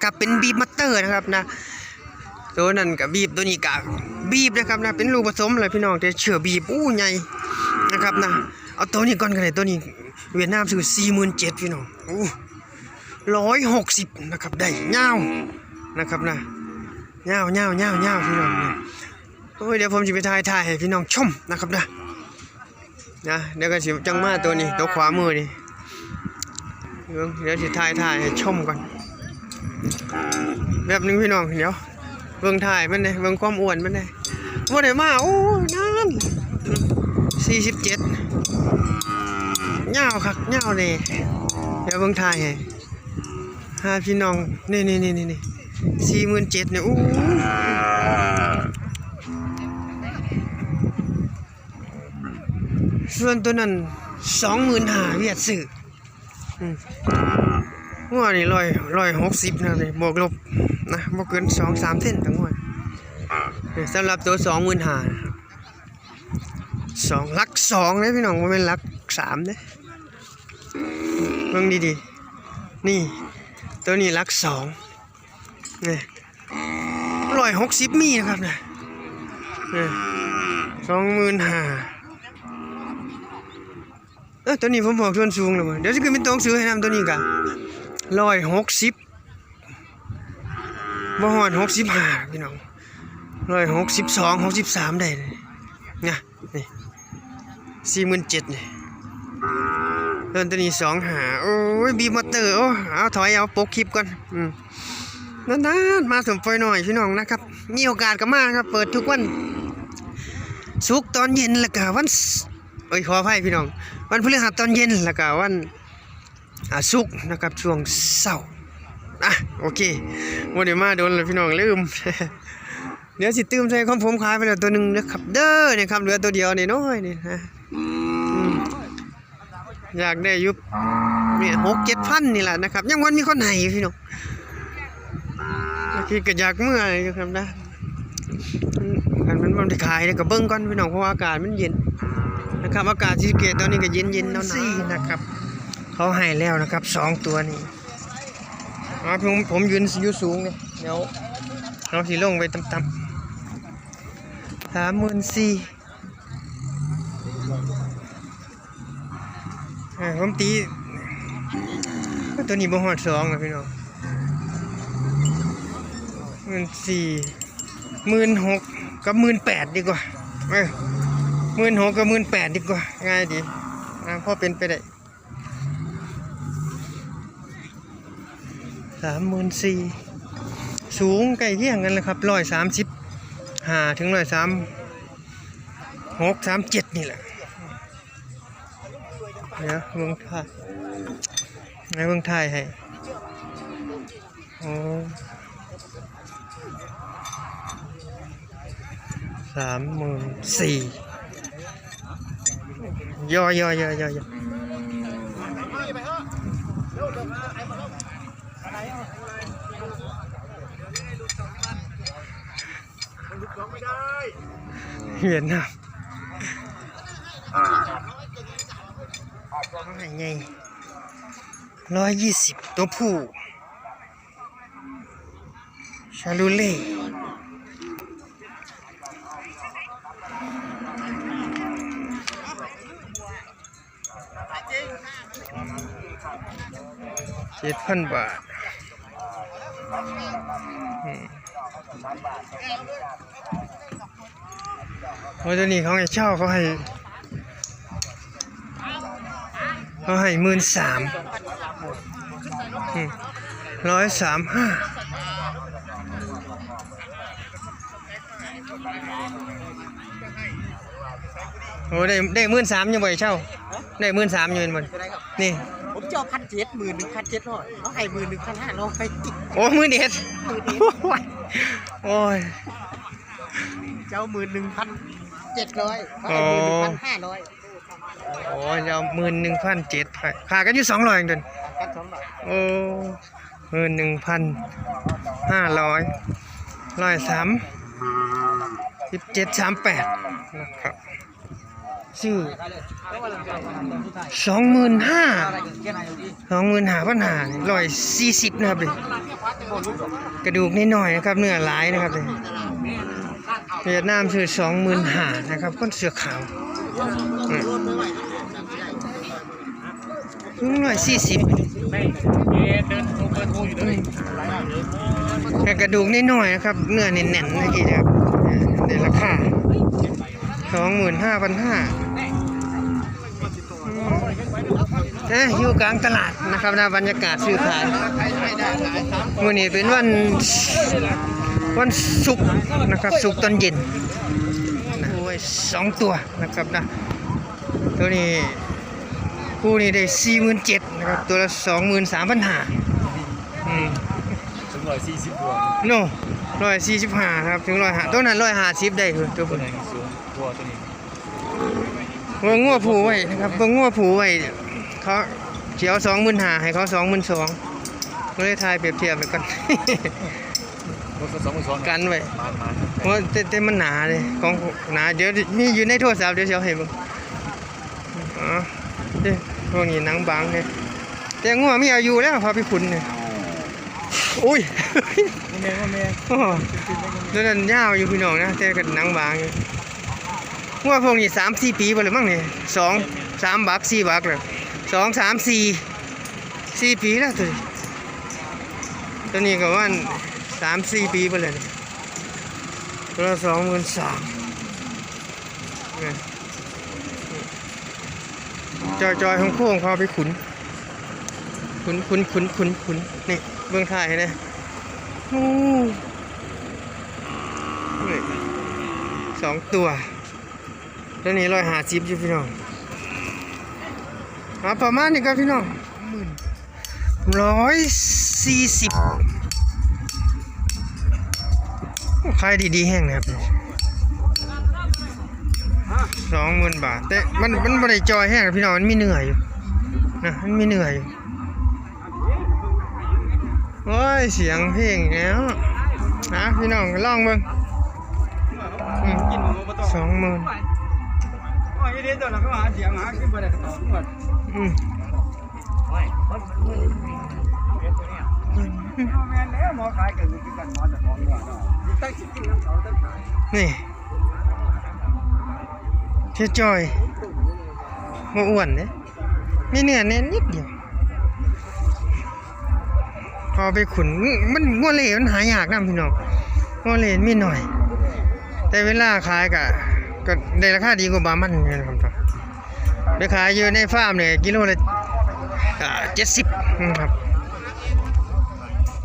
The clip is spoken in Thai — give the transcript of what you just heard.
นะครับเป็นบีบมัตเตอร์นะครับนะตัวนั้นกับบีบตัวนี้กับบีบนะครับนะเป็นลูกผสมเลยพี่น้องแต่เชื่อบีบใหญ่นะครับนะเอาตัวนี้ก่อนกันเลยตัวนี้เวียดนามซื้อ47,000พี่น้อง160นะครับได้เงานะครับนะเงาพี่น้องโอ้ยเดี๋ยวผมจะไปถ่ายให้พี่น้องชมนะครับนะเดี๋ยวก็สิจังมาตัวนี้ตัวขวามือนี่เดี๋ยวสิถ่ายให้ชมก่อนแบบนึงพี่น้องเดี๋ยวเบิ่งถ่ายมันเลยเบิ่งความอ้วนมันเลยว่าได้มาโอ้นั่น47เงาครับเงาเลยเดี๋ยวเบิ่งถ่ายให้พี่น้องนี่47,000เนี่ยอู้ส่วนตัวนั้น25,000เวียดซื้อหัวนี่160นะเลยบวกลบนะบ่เกิน 2-3 เส้นทั้งหัวสำหรับตัว25,000 2หลัก2เลยพี่น้องบ่แม่นหลัก3เด้เบิ่งดีๆนี่ตัวนี้หลัก2นี่160มีนะครับนะ25,000ตัวนี้ผมบอกส่วนสูงแล้วมั้งเดี๋ยวจะขึ้นเป็นตัวซื้อให้นำตัวนี้กัน160บ่ฮอด65พี่น้อง162 63ได้เลยนะนี่47,000นี่ตัวนี้25โอ้ยบีมอเตอร์โอ้เอาถอยเอาปกคลิปก่อนนานๆมาสมปล่อยหน่อยพี่น้องนะครับมีโอกาสก็มาครับเปิดทุกวันศุกร์ตอนเย็นแล้วก็วันขออภัยพี่น้องวันพฤหัสตอนเย็นแล้วก็วันศุกร์นะครับช่วงเช้าโอเควันเดี๋ยวมาโดนเลยพี่น้องลืม เดี๋ยวสิตื้มใส่ของผมขายไปแล้วตัวหนึ่งนะครับเด้อเนี่ยครับเหลือตัวเดียวนี่น้อยนี่นะอยากได้ยุบเนี่ย6-7,000นี่แหละนะครับยังวันมีคนไหนพี่น้องพี่ก็อยากเมื่อยครับนะมันได้ขายแล้วก็เบิ้งก่อนพี่น้องเพราะว่าอากาศมันเย็นนะครับอากาศที่เกตตอนนี้ก็เย็นๆหนาวๆนะครับเขาให้แล้วนะครับ2ตัวนี้ผมยืนอยู่สูงเนี่ยเดี๋ยวเราสิลงไปต่ำๆ34,000ผมตีตัวนี้บ่ฮอด2นะพี่น้อง16,000กับ18,000ดีกว่า16,000กับ18,000ดีกว่าง่ายดีพอเป็นไปได้34,000สูงใกล้เคียงกันเลยครับ135ถึง136-37นี่แหละเดี๋ยวเบิ่งถ่ายให้34,000ย่อเห็นนะไง120ตัวผู้ชาลูเล่7,000 บาทตัวนี้เขาให้เช่าเขาให้13,000 135โอ้ได้13,000ยังบ่เช่าได้13,000อยู่มันนี่ผมเจ้า1,700 11,700เขาให้11,500โอ้มื้อเด็ดโอ้ยเจ้า11,700เขาให้11,500โอ้ยเอา11,700ขากันอยู่200เองเดินโอ้11,500 137-38นะครับชื่อ25,000 140นะครับเลย กระดูกนิดหน่อยนะครับเนื้อหลายนะครับเลยเวียดนามซื้อ25,000นะครับก้นเสือขาว140แต่กระดูกนิดหน่อยนะครับเนื้อแน่นๆเมื่อกี้นะครับในราคา25,500อยู่กลางตลาดนะครับนะบรรยากาศซื้อขายวันนี้เป็นวันศุกร์นะครับศุกร์ตอนเย็นนะโอ้ย2ตัวนะครับนะตัวนี้คู่นี้ได้47,000นะครับตัวละ23,500ถึง140ตัว โน่145ครับถึง150ตัวนั้น150ได้คือตัว ตัว นี้ ไหนสูงกว่าตัวนี้ เบิ่งงัวผูไว้นะครับเบิ่งงัวผูไว้เขาเสียว25,000ให้เขา22,000ก็เลยทายเปรียบเทียบไปก่อน รถ22,000 กันไว้ มา เพราะแต่มันหนาเลยของหนาเดี๋ยวมีอยู่ในโทรศัพท์เดี๋ยวเสียวให้เบิ่งอ๋อเด้พวกนี้หนังบางเนี่ยแต่งัวมีอายุแล้วพาไปขุนเนี่ยอุ้ย แม่ โอ้แล้วนั่นยาวอยู่พี่น้องนะแต่ก็หนังบางอยู่งัวพวกนี้3-4 ปีไปเลยมั้งนี่2-3 บัก4 บักเลย2-3-4 ปีแล้วตัวนี้ก็ว่า3-4 ปีไปเลยตัวละ23,000เนี่ยจอยของโค้งพาไปขุนนี่เบื้องท้ายนะโอ้นี่2 ตัวตัวนี้150อยู่พี่น้องประมาณนี้ครับพี่น้อง140ขายดีๆแห้งนะครับ20,000 บาทแต่มันบ่ได้จอยแห้งนะพี่น้องมันมีเนื้ออยู่นะมันมีเนื้ออยู่โอ้ยเสียงเพลงแล้วนะพี่น้องลองเบิ่ง20,000นี่เชื่อจอยบ่อ้วนเด้มีเนื้อแน่นนิดเดียวพอไปขุนมันงัวเหล่มันหายากนะพี่น้องงัวเหล่มีหน่อยแต่เวลาขายก็ได้ราคาดีกว่าบามันนะครับไปขายอยู่ในฟาร์มเนี่ยกิโลละ70ครับ